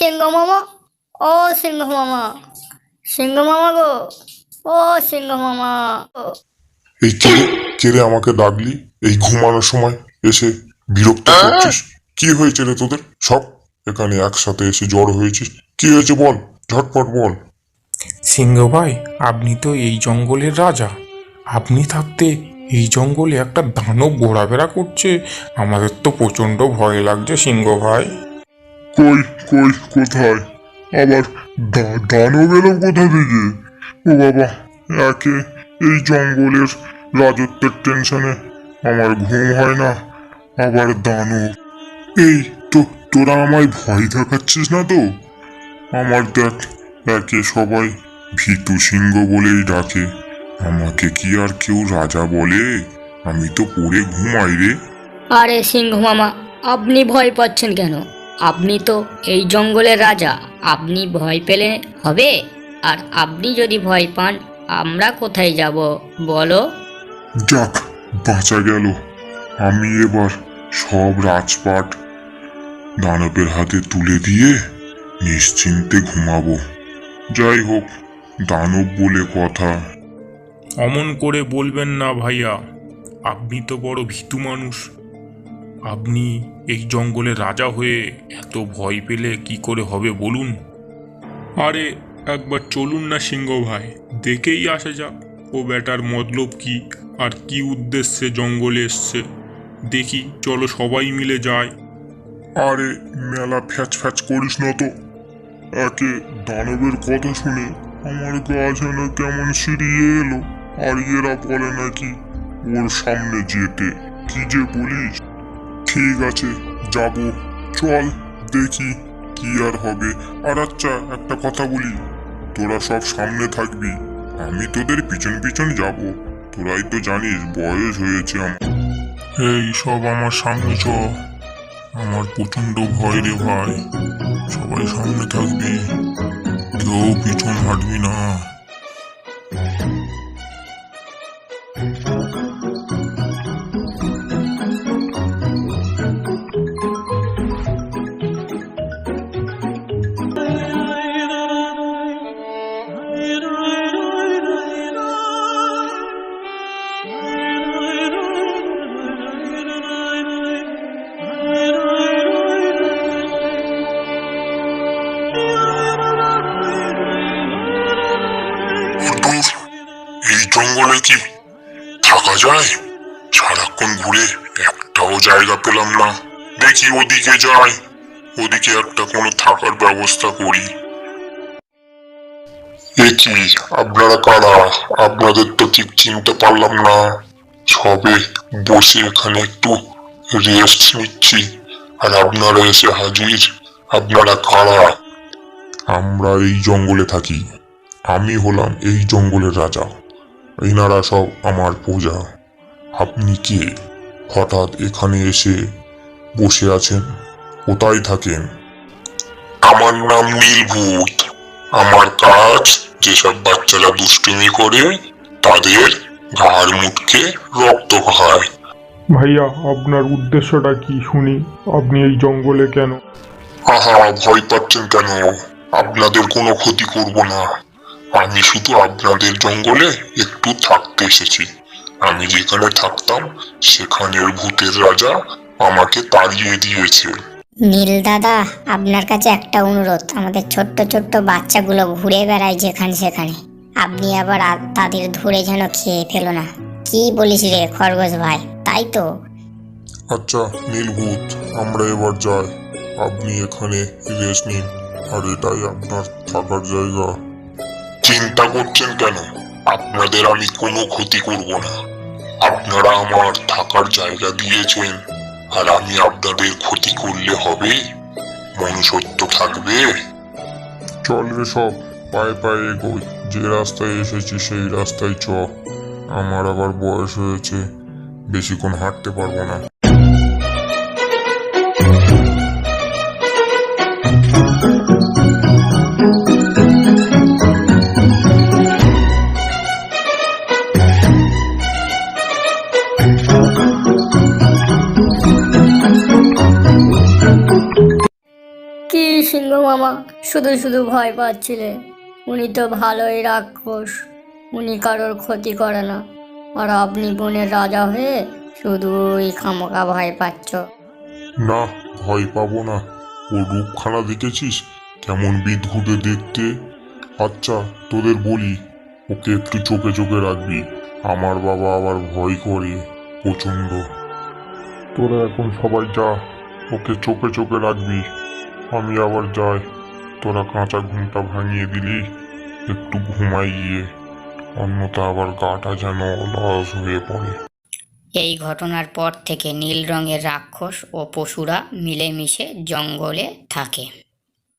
সিংহ মামা, ও সিংহ মামা, সিংহ মামা গো, ও সিংহ মামা। এই কে রে আমাকে ডাকলি এই ঘুমানোর সময় এসে বিরক্ত করছিস? কি হয়েছে রে তোদের সব এখানে একসাথে এসে জড়ো হয়েছিস? কি হয়েছে বল, ঝটপট বল। সিংহ ভাই, আপনি তো এই জঙ্গলের রাজা। আপনি থাকতে এই জঙ্গলে একটা দানব ঘোরাফেরা করছে। আমাদের তো প্রচণ্ড ভয় লাগছে সিংহ ভাই। কই কই কোথায় আবার দানব এলো কোথা থেকে? ও বাবা, একে এই জঙ্গলের রাজত্বের টেনশনে আমার ঘুম হয় না, আবার দানব। এই তো তোরা আমায় ভয় দেখাচ্ছিস না তো? আমার দেখ, একে সবাই ভীতু সিংহ বলেই ডাকে, আমাকে কি আর কেউ রাজা বলে? আমি তো পড়ে ঘুমাই রে। আরে সিংহ মামা, আপনি ভয় পাচ্ছেন কেন? আপনি তো এই জঙ্গলের রাজা, আপনি ভয় পেলে হবে? আর আপনি যদি ভয় পান, আমরা কোথায় যাব বলো? যাক, বাঁচা গেল। আমি এবার সব রাজপাট দানবের হাতে তুলে দিয়ে নিশ্চিন্তে ঘুমাবো। যাই হোক, দানব বলে কথা। অমন করে বলবেন না ভাইয়া, আপনি তো বড় ভীতু মানুষ। আপনি এই জঙ্গলের রাজা হয়ে এত ভয় পেলে কি করে হবে বলুন? আরে একবার চলুন না সিংহ ভাই, দেখেই আসা যাক ও বেটার মতলব কি আর কি উদ্দেশ্যে জঙ্গলে এসছে। দেখি, চলো সবাই মিলে যাই। আরে মেলা ফ্যাচ ফ্যাচ করিস না তো। একে দানবের কথা শুনে আমার গা যেন কেমন সিঁড়িয়ে এলো। আর এরা বলে নাকি ওর সামনে যেতে। কি যে বলিস! ঠিক আছে, যাব, চল দেখি কি আর হবে। আর আচ্ছা, একটা কথা বলি, তোরা সব সামনে থাকবি, আমি তোদের পিছন পিছন যাব। তোরাই তো জানিস বয়স হয়েছে আমার। এই সব আমার সামনে চ, আমার প্রচন্ড ভয় রে ভাই। সবাই সামনে থাকবি, কেউ পিছন হাঁটবি না। এই জঙ্গলে কি থাকা যায়? সারাক্ষণ ঘুরে একটাও জায়গা পেলাম না। দেখি ওদিকে যাই, ওদিকে একটা কোনো থাকার ব্যবস্থা করি। এ কি, আপনারা কারা? আপনাদের তো ঠিক চিনতে পারলাম না। সবে বসে এখানে একটু রেস্ট নিচ্ছি, আর আপনারা এসে হাজির। আপনারা কারা? আমরা এই জঙ্গলে থাকি, আমি হলাম এই জঙ্গলের রাজা, এনারা সব আমার প্রজা। আপনি কে? হঠাৎ এখানে এসে বসে আছেন, কোথায় থাকেন? আমার নাম নীলভূত। আমার কাজ যেসব বাচ্চারা দুষ্টুমি করে তাদের ঘাড় মুটকে রক্ত খায়। ভাইয়া, আপনার উদ্দেশ্যটা কি শুনি? আপনি এই জঙ্গলে কেন? আহা, ভয় পাচ্ছেন কেন? আপনাদের কোনো ক্ষতি করব না। আমি শুধু আপনাদের জঙ্গলে একটু থাকতে এসেছি। আমি যেখানে থাকতাম সেখানের ভূতের রাজা আমাকে তাড়িয়ে দিয়েছে। নীল দাদা, আপনার কাছে একটা অনুরোধ। আমাদের ছোট্ট ছোট্ট বাচ্চাগুলো ঘুরে বেড়ায় যেখানে সেখানে, আপনি আবার তাদের ধরে যেন খেয়ে ফেলো না। কি বলিস রে খরগোশ ভাই, তাই তো? আচ্ছা নীলভূত, আমরা এবার যাই। আপনি এখানে রেস্ট নিন, আর এটাই আপনার থাকার জায়গা। চিন্তা করছেন কেন? আপনাদের আমি কোনো ক্ষতি করব না। আপনারা আমার থাকার জায়গা দিয়েছেন, আর আমি আপনাদের ক্ষতি করলে হবে? মনুষ্যত্ব থাকবে? চল রে সব, পায়ে পায়ে এগোই। যে রাস্তায় এসেছি সেই রাস্তায় চ। আমার আবার বয়স হয়েছে, বেশিক্ষণ হাঁটতে পারবো না। কি সিংহ সিংহ মামা শুধু শুধু ভয় পাচ্ছিলে। উনি তো ভালোই রাক্ষস, উনি কারোর ক্ষতি করে না। আর আপনি বনের রাজা হয়ে শুধুই খামোকা ভয় পাচ্ছ। না, ভয় পাবো না। ও রূপখানা দেখেছিস কেমন বিদঘুটে দেখতে। আচ্ছা, তোদের বলি, ওকে একটু চোখে চোখে রাখবি। আমার বাবা আবার ভয় করে প্রচন্ড। তোরা এখন সবাই যা, ওকে চোখে চোখে রাখবি। আমি আবার যাই। তোরা কাঁচা ঘুমটা ভাঙিয়ে দিলি, একটু ঘুমাই গিয়ে, অন্যথা আবার গাটা যেন লস হয়ে পড়ে। এই ঘটনার পর থেকে নীল রঙের রাক্ষস ও পশুরা মিলেমিশে জঙ্গলে থাকে।